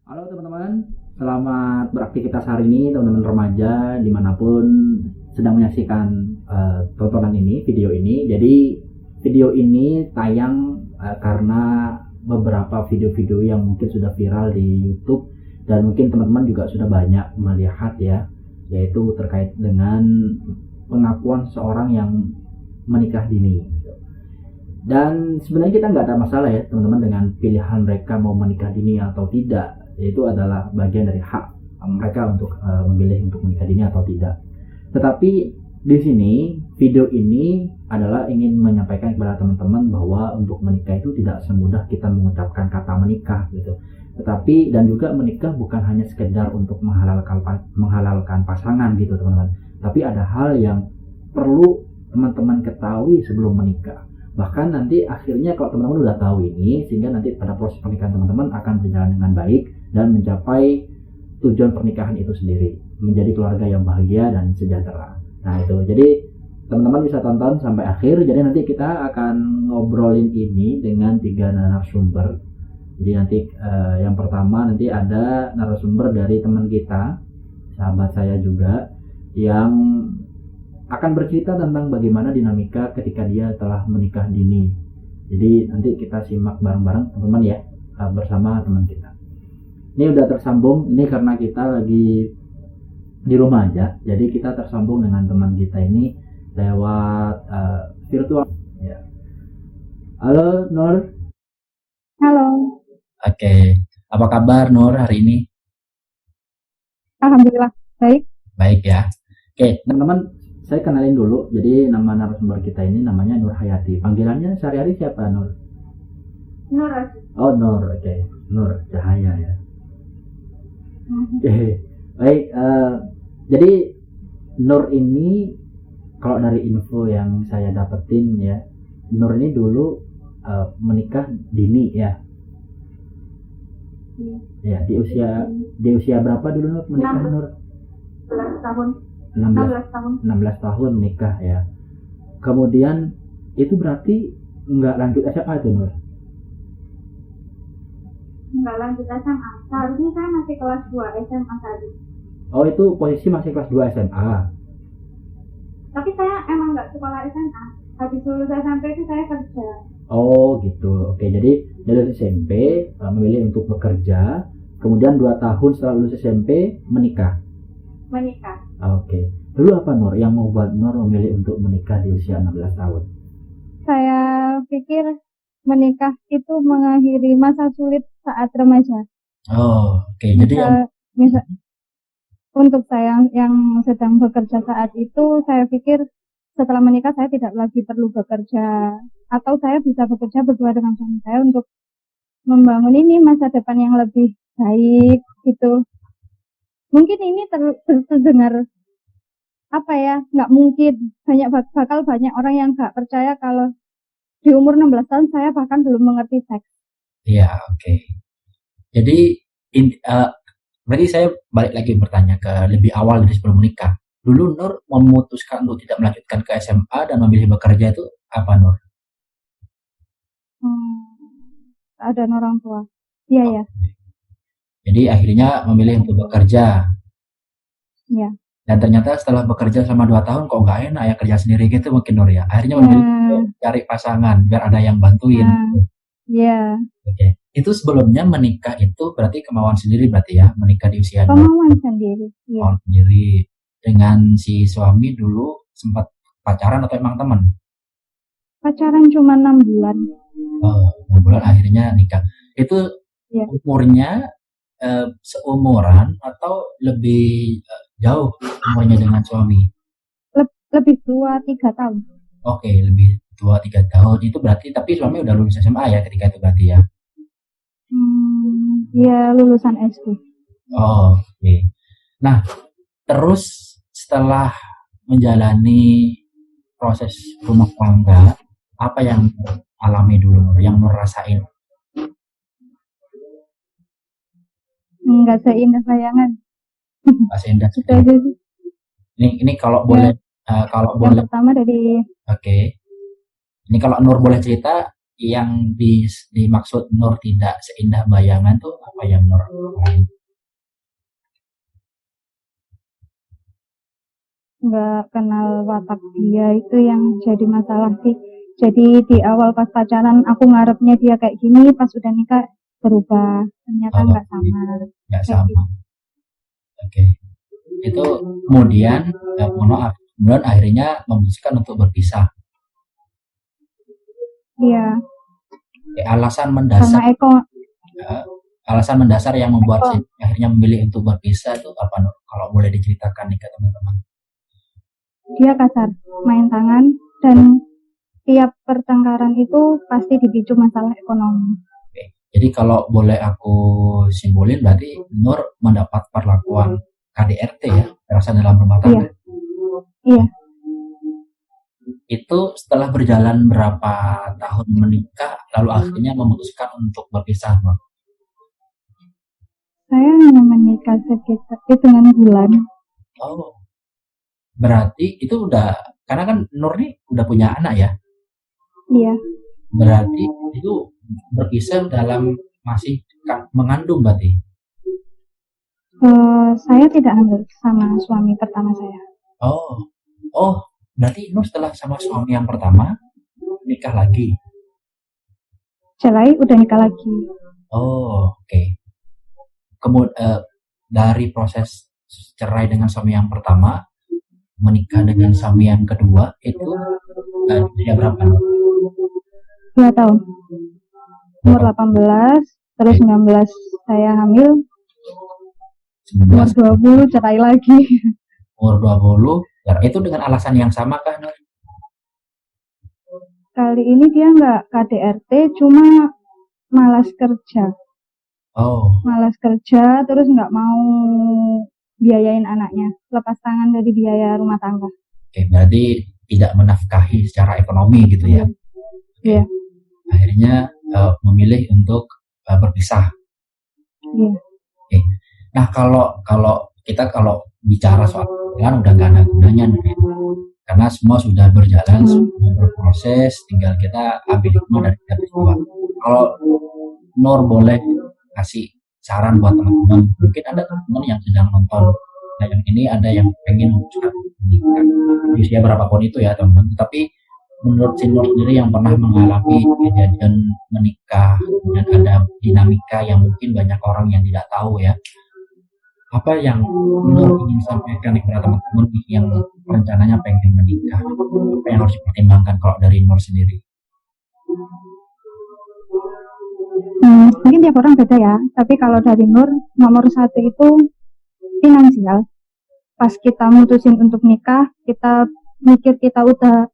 Halo teman-teman, selamat beraktivitas hari ini teman-teman remaja dimanapun sedang menyaksikan tontonan ini, video ini. Jadi video ini tayang karena beberapa video-video yang mungkin sudah viral di YouTube dan mungkin teman-teman juga sudah banyak melihat ya, yaitu terkait dengan pengakuan seorang yang menikah dini. Dan sebenarnya kita nggak ada masalah ya teman-teman dengan pilihan mereka mau menikah dini atau tidak. Itu adalah bagian dari hak mereka untuk memilih untuk menikah dini atau tidak. Tetapi di sini video ini adalah ingin menyampaikan kepada teman-teman bahwa untuk menikah itu tidak semudah kita mengucapkan kata menikah gitu. Tetapi dan juga menikah bukan hanya sekedar untuk menghalalkan pasangan gitu teman-teman. Tapi ada hal yang perlu teman-teman ketahui sebelum menikah. Bahkan nanti akhirnya kalau teman-teman udah tahu ini, sehingga nanti pada proses pernikahan teman-teman akan berjalan dengan baik dan mencapai tujuan pernikahan itu sendiri, menjadi keluarga yang bahagia dan sejahtera. Nah itu, jadi teman-teman bisa tonton sampai akhir. Jadi nanti kita akan ngobrolin ini dengan 3 narasumber. Jadi nanti yang pertama nanti ada narasumber dari teman kita, sahabat saya juga, yang akan bercerita tentang bagaimana dinamika ketika dia telah menikah dini. Jadi nanti kita simak bareng-bareng teman-teman ya, bersama teman kita. Ini udah tersambung, ini karena kita lagi di rumah aja, jadi kita tersambung dengan teman kita ini lewat virtual ya. Halo Nur. Halo. Oke, apa kabar Nur hari ini? Alhamdulillah baik. Baik ya. Oke teman-teman, saya kenalin dulu. Jadi nama narasumber kita ini namanya Nur Hayati. Panggilannya sehari-hari siapa Nur? Nur. Oh Nur, oke. Nur Cahaya ya. Oke. Baik. Jadi Nur ini kalau dari info yang saya dapetin ya, Nur ini dulu menikah dini ya. Ya di usia berapa dulu Nur menikah Nur? 16 tahun. 16 tahun menikah ya. Kemudian itu berarti nggak lanjut SMA itu Nur? Nggak lanjut SMA. Seharusnya saya masih kelas 2 SMA tadi. Oh itu posisi masih kelas 2 SMA. Tapi saya emang nggak sekolah SMA. Habis lulus SMP itu saya kerja. Oh gitu. Oke, jadi dari SMP memilih untuk bekerja, kemudian 2 tahun setelah lulus SMP menikah. Oke. Dulu apa Nur yang membuat Nur memilih untuk menikah di usia 16 tahun? Saya pikir menikah itu mengakhiri masa sulit saat remaja. Oh, oke. Jadi untuk saya yang sedang bekerja saat itu, saya pikir setelah menikah saya tidak lagi perlu bekerja, atau saya bisa bekerja berdua dengan suami saya untuk membangun ini masa depan yang lebih baik gitu. Mungkin ini terdengar apa ya, nggak mungkin, bakal banyak orang yang nggak percaya kalau di umur 16 tahun saya bahkan belum mengerti seks. Iya, oke. Jadi berarti saya balik lagi bertanya ke lebih awal dari sebelum menikah. Dulu Nur memutuskan untuk tidak melanjutkan ke SMA dan memilih bekerja itu apa Nur? Ada orang tua. Iya ya. Jadi akhirnya memilih untuk bekerja. Iya. Dan ternyata setelah bekerja selama 2 tahun kok nggak enak ya kerja sendiri gitu mungkin Nur ya. Akhirnya memilih untuk cari pasangan biar ada yang bantuin. Iya. Oke. Itu sebelumnya menikah itu berarti kemauan sendiri berarti ya, menikah di usia kemauan sendiri. Iya. Kemauan sendiri. Dengan si suami dulu sempat pacaran atau emang teman? Pacaran cuma 6 bulan. Oh, 6 bulan akhirnya nikah. Itu umurnya seumuran atau lebih jauh umurnya dengan suami? Lebih tua 3 tahun. Oke, lebih tua 3 tahun. Itu berarti tapi suami udah lulus SMA ya ketika itu berarti ya? Ya lulusan SD. Oh, oke. Nah, terus setelah menjalani proses rumah tangga, apa yang alami dulu, Nur? Yang Nur rasain? Nggak seindah bayangan. Mas Endah Itu sendiri. aja sih. Ini kalau Ya, boleh, kalau yang boleh, pertama dari oke. Ini kalau Nur boleh cerita, yang dimaksud Nur tidak seindah bayangan tuh apa yang Nur alami? nggak kenal watak dia itu yang jadi masalah sih. Jadi di awal pas pacaran aku ngarepnya dia kayak gini, pas udah nikah berubah. Ternyata Oh, nggak sama. nggak Kayak sama. gitu. Oke. Itu kemudian, mohon maaf, kemudian akhirnya memutuskan untuk berpisah. Iya, Alasan sama mendasar, Eko. eh, alasan mendasar yang membuat Eko, si akhirnya memilih untuk berpisah itu apa, Nur? Kalau boleh diceritakan nih ke teman-teman. dia kasar, main tangan, dan tiap pertengkaran itu pasti dipicu masalah ekonomi. Oke. Jadi kalau boleh aku simpulin berarti Nur mendapat perlakuan KDRT ya, kekerasan dalam rumah Iya, tangga. iya. Itu setelah berjalan berapa tahun menikah, lalu akhirnya memutuskan untuk berpisah, Nur? Saya hanya menikah sekitar hitungan bulan. Oh, berarti itu udah, karena kan Nur nih udah punya anak ya, Iya, berarti itu berpisah dalam masih mengandung berarti. saya tidak hamil sama suami pertama saya. Oh, oh, berarti Nur setelah sama suami yang pertama nikah lagi. Cerai, udah nikah lagi. Oh, oke. Kemudian dari proses cerai dengan suami yang pertama, menikah dengan suami yang kedua itu usia berapa, Nur? 2 tahun. Umur Berapa? 18, terus Oke, 19 saya hamil, umur 19, 20 cerai lagi. umur 20. Ya, itu dengan alasan yang sama kah, Nur? Kali ini dia nggak KDRT, cuma malas kerja. Oh, Malas kerja, terus nggak mau biayain anaknya. Lepas tangan dari biaya rumah tangga. oke, berarti tidak menafkahi secara ekonomi gitu ya. Iya, Oke, iya, akhirnya memilih untuk berpisah. iya. Oke. Nah, kalau kalau kalau bicara soal pernikahan udah nggak ada gunanya, Nur, ya. Karena semua sudah berjalan, semua berproses, tinggal kita ambil hikmah dari peristiwa. Kalau Nur boleh kasih saran buat teman-teman, mungkin ada teman yang sedang nonton, nah yang ini ada yang pengen memutuskan menikah di usia berapapun itu ya teman-teman, tapi menurut si Nur sendiri yang pernah mengalami kejadian menikah dan ada dinamika yang mungkin banyak orang yang tidak tahu ya, apa yang Nur ingin sampaikan kepada teman-teman yang rencananya pengen menikah, apa yang harus dipertimbangkan kalau dari Nur sendiri? Mungkin tiap orang beda ya. Tapi kalau dari Nur, nomor satu itu finansial. Pas kita mutusin untuk nikah, kita mikir kita udah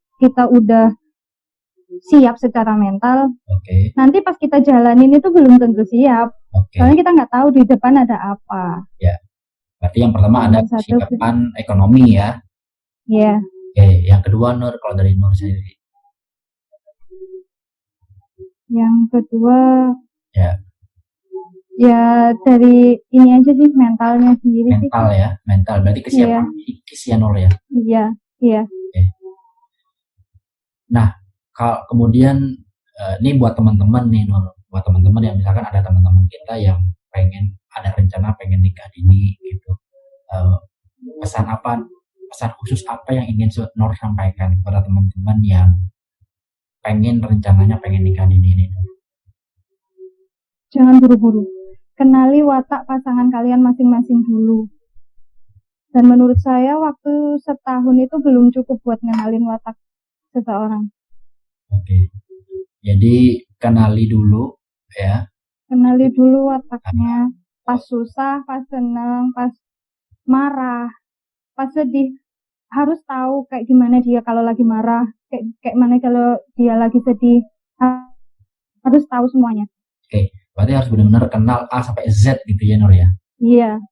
siap secara mental. Oke, Nanti pas kita jalanin itu belum tentu siap. oke, Soalnya kita nggak tahu di depan ada apa. ya. Berarti yang pertama ada Nomor satu, persiapan ekonomi ya. ya. Oke, yang kedua Nur, kalau dari Nur sendiri. Yang kedua, Ya, ya dari ini aja sih, mentalnya sendiri sih. mental ya, mental. Berarti kesiapan psikis ya Nur ya. Iya, iya. Oke. Nah, kalau kemudian ini buat teman-teman nih Nur, buat teman-teman yang misalkan ada teman-teman kita yang pengen ada rencana pengen nikah dini gitu. Eh, pesan apa, pesan khusus apa yang ingin Nur sampaikan kepada teman-teman yang pengen rencananya pengen nikah dini ini? Jangan buru-buru. Kenali watak pasangan kalian masing-masing dulu. Dan menurut saya waktu setahun itu belum cukup buat ngenalin watak seseorang. Oke. Jadi kenali dulu ya. Kenali dulu wataknya. Pas susah, pas senang, pas marah, pas sedih. Harus tahu kayak gimana dia kalau lagi marah, kayak mana kalau dia lagi sedih. Harus tahu semuanya. Oke, berarti harus benar-benar kenal A sampai Z gitu ya Nur ya. Iya.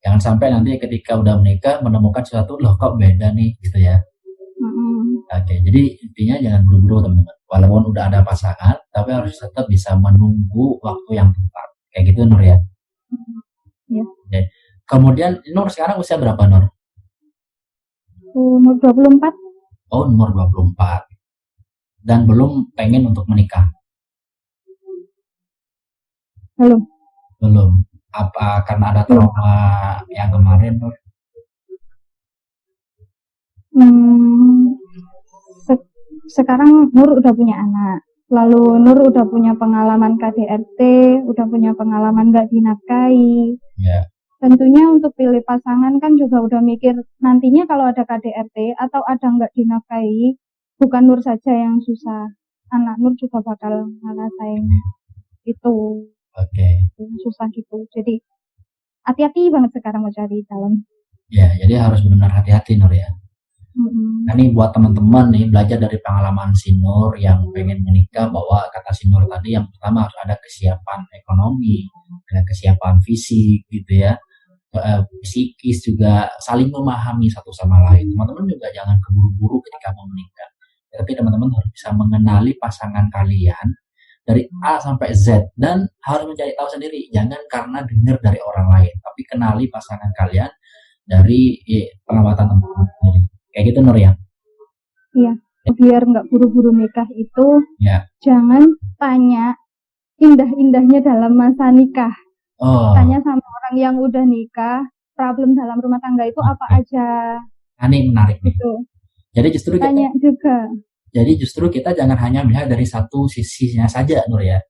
Jangan sampai nanti ketika udah menikah menemukan sesuatu, loh kok beda nih gitu ya. Oke, jadi intinya jangan buru-buru teman-teman. Walaupun udah ada pasangan, tapi harus tetap bisa menunggu waktu yang tepat. Kayak gitu Nur ya. Iya. Oke. Kemudian Nur sekarang usia berapa Nur? Umur 24. Oh, umur 24. Dan belum pengen untuk menikah? Belum. Belum. Apa karena ada trauma yang kemarin Nur? Sekarang Nur udah punya anak. Lalu Nur udah punya pengalaman KDRT, udah punya pengalaman gak dinafkahi. Ya. Tentunya untuk pilih pasangan kan juga udah mikir nantinya kalau ada KDRT atau ada nggak dinafkahi, bukan Nur saja yang susah, anak Nur juga bakal ngerasain itu. Oke. Susah gitu. Jadi hati-hati banget sekarang mau cari calon. Ya, jadi harus benar-benar hati-hati Nur ya. Nah ini buat teman-teman nih, belajar dari pengalaman si Nur yang pengen menikah, bahwa kata si Nur tadi yang pertama harus ada kesiapan ekonomi, ada kesiapan fisik gitu ya, psikis juga, saling memahami satu sama lain. Teman-teman juga jangan keburu-buru ketika mau menikah, tapi teman-teman harus bisa mengenali pasangan kalian dari A sampai Z, dan harus mencari tahu sendiri, jangan karena dengar dari orang lain, tapi kenali pasangan kalian dari pengamatan teman-teman sendiri. Kayak gitu Nur ya. Iya, biar nggak buru-buru nikah itu ya. Jangan tanya indah-indahnya dalam masa nikah. Tanya sama orang yang udah nikah, problem dalam rumah tangga itu apa aja. Ini menarik nih. Gitu. Jadi justru tanya kita, juga. Jadi justru kita jangan hanya melihat dari satu sisinya saja Nur ya.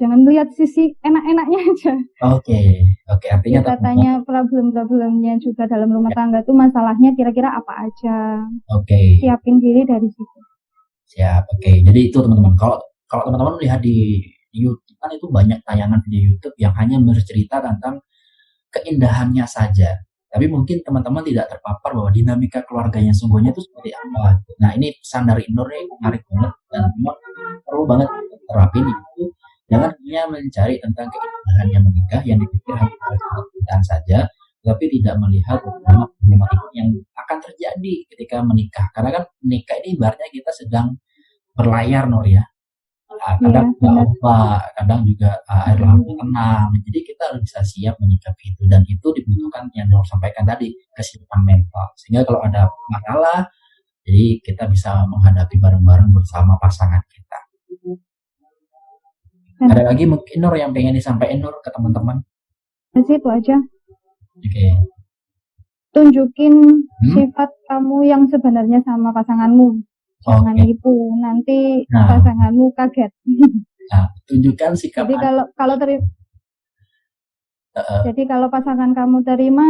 Jangan lihat sisi enak-enaknya aja. Oke, artinya kita tanya problem-problemnya juga dalam rumah tangga tuh, masalahnya kira-kira apa aja. Oke. Siapin diri dari situ. Siap. Oke. Jadi itu teman-teman. Kalau teman-teman lihat di YouTube kan itu banyak tayangan video YouTube yang hanya bercerita tentang keindahannya saja. Tapi mungkin teman-teman tidak terpapar bahwa dinamika keluarganya sungguhnya itu seperti apa. Nah ini pesan dari Nur ini menarik banget dan memang perlu banget terapin itu. Jangan hanya mencari tentang keindahannya menikah yang dipikir hanya keindahan saja, tapi tidak melihat problematika yang akan terjadi ketika menikah. Karena kan menikah ini ibaratnya kita sedang berlayar Nur ya. Kadang ombak, kadang juga air laut tenang. Jadi kita harus bisa siap menyikapi itu, dan itu dibutuhkan yang Nur sampaikan tadi, kesiapan mental. Sehingga kalau ada masalah, jadi kita bisa menghadapi bareng-bareng bersama pasangan kita. Ada lagi mungkin Nur yang pengen disampaikan Nur ke teman-teman? Itu aja. Oke. Tunjukin sifat kamu yang sebenarnya sama pasanganmu. Jangan nipu, nanti pasanganmu kaget. Nah, tunjukkan sikap. Jadi jadi kalau pasangan kamu terima,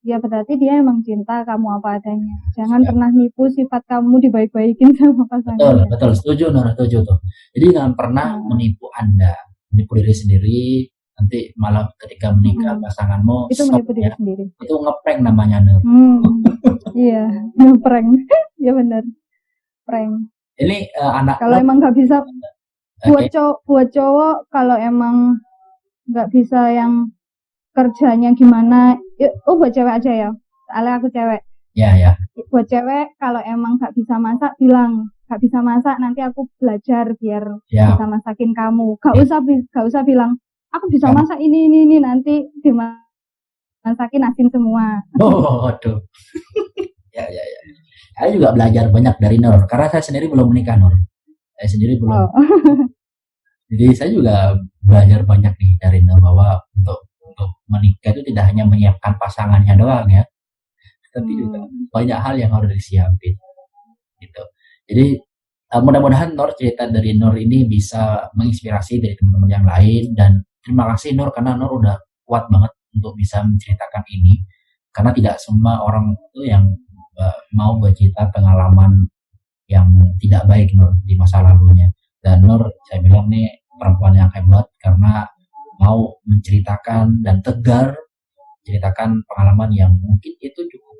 ya berarti dia emang cinta kamu apa adanya. Jangan pernah nipu sifat kamu dibaik-baikin sama pasangan. Betul, setuju Nur, setuju tuh. Jadi jangan pernah menipu Anda, menipu diri sendiri. Nanti malah ketika menikah pasanganmu itu menipu diri sendiri. Itu ngeprank namanya Nur. Iya, ngeprank. Iya benar. Prank. Ini anak. Kalau emang nggak bisa buat cowok, kalau emang nggak bisa yang kerjanya gimana, buat cewek aja ya. Soalnya aku cewek. Ya. Buat cewek, kalau emang nggak bisa masak, bilang nggak bisa masak, nanti aku belajar biar bisa masakin kamu. Gak usah bilang aku bisa masak ini, nanti dimasakin asin semua. Waduh. Ya. Saya juga belajar banyak dari Nur, karena saya sendiri belum menikah Nur. Saya sendiri belum. Jadi saya juga belajar banyak nih dari Nur, bahwa untuk menikah itu tidak hanya menyiapkan pasangannya doang ya, tapi juga banyak hal yang harus disiapin. Gitu. Jadi mudah-mudahan Nur, cerita dari Nur ini bisa menginspirasi dari teman-teman yang lain, dan terima kasih Nur karena Nur udah kuat banget untuk bisa menceritakan ini, karena tidak semua orang itu yang mau bercerita pengalaman yang tidak baik Nur di masa lalunya. Dan Nur, saya bilang nih perempuan yang hebat karena mau menceritakan dan tegar ceritakan pengalaman yang mungkin itu cukup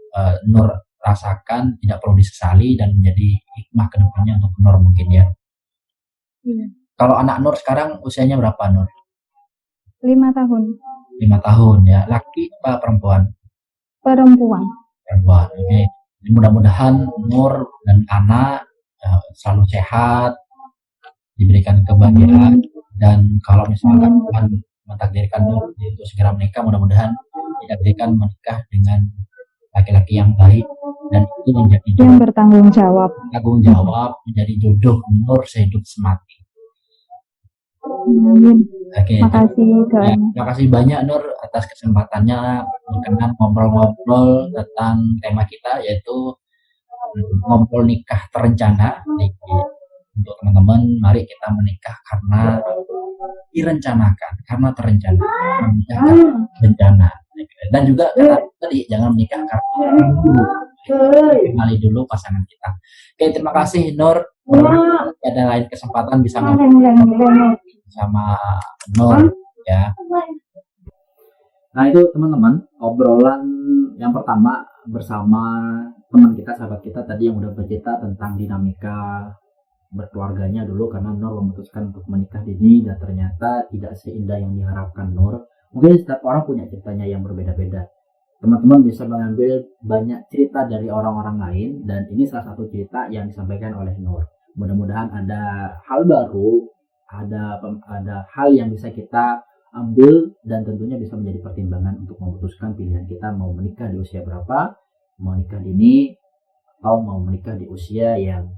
Nur rasakan, tidak perlu disesali, dan menjadi hikmah ke depannya untuk Nur mungkin ya. Kalau anak Nur sekarang usianya berapa Nur? 5 tahun. 5 tahun ya. Laki apa perempuan? Perempuan. Perempuan. Oke. Mudah-mudahan Nur dan anak selalu sehat, diberikan kebahagiaan, dan kalau misalkan Tuhan mentakdirkan Nur untuk segera menikah, mudah-mudahan ditakdirkan menikah dengan laki-laki yang baik dan itu menjadi Yang bertanggung jawab. Menjadi jodoh Nur sehidup semati. Amin. Oke. Makasih doanya. Terima kasih banyak Nur atas kesempatannya berkenan ngobrol-ngobrol tentang tema kita, yaitu ngobrol nikah terencana. Untuk teman-teman, mari kita menikah karena direncanakan, karena terencana, menikah karena bencana. Dan juga tadi jangan menikah karena dulu, kenali dulu pasangan kita. Oke, terima kasih Nur. Ada lain kesempatan bisa ngobrol sama Nur ya. Nah itu teman-teman, obrolan yang pertama bersama teman kita, sahabat kita tadi yang udah bercerita tentang dinamika berkeluarganya dulu karena Nur memutuskan untuk menikah dini dan ternyata tidak seindah yang diharapkan Nur. Mungkin setiap orang punya ceritanya yang berbeda-beda. Teman-teman bisa mengambil banyak cerita dari orang-orang lain dan ini salah satu cerita yang disampaikan oleh Nur. Mudah-mudahan ada hal baru, ada hal yang bisa kita ambil dan tentunya bisa menjadi pertimbangan untuk memutuskan pilihan kita mau menikah di usia berapa, mau nikah dini atau mau menikah di usia yang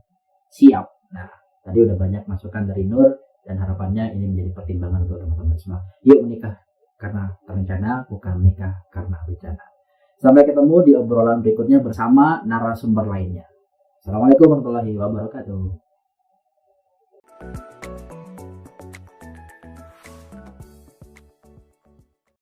siap. Nah, tadi udah banyak masukan dari Nur dan harapannya ini menjadi pertimbangan untuk teman-teman semua. Yuk menikah karena terencana, bukan menikah karena bencana. Sampai ketemu di obrolan berikutnya bersama narasumber lainnya. Assalamualaikum warahmatullahi wabarakatuh.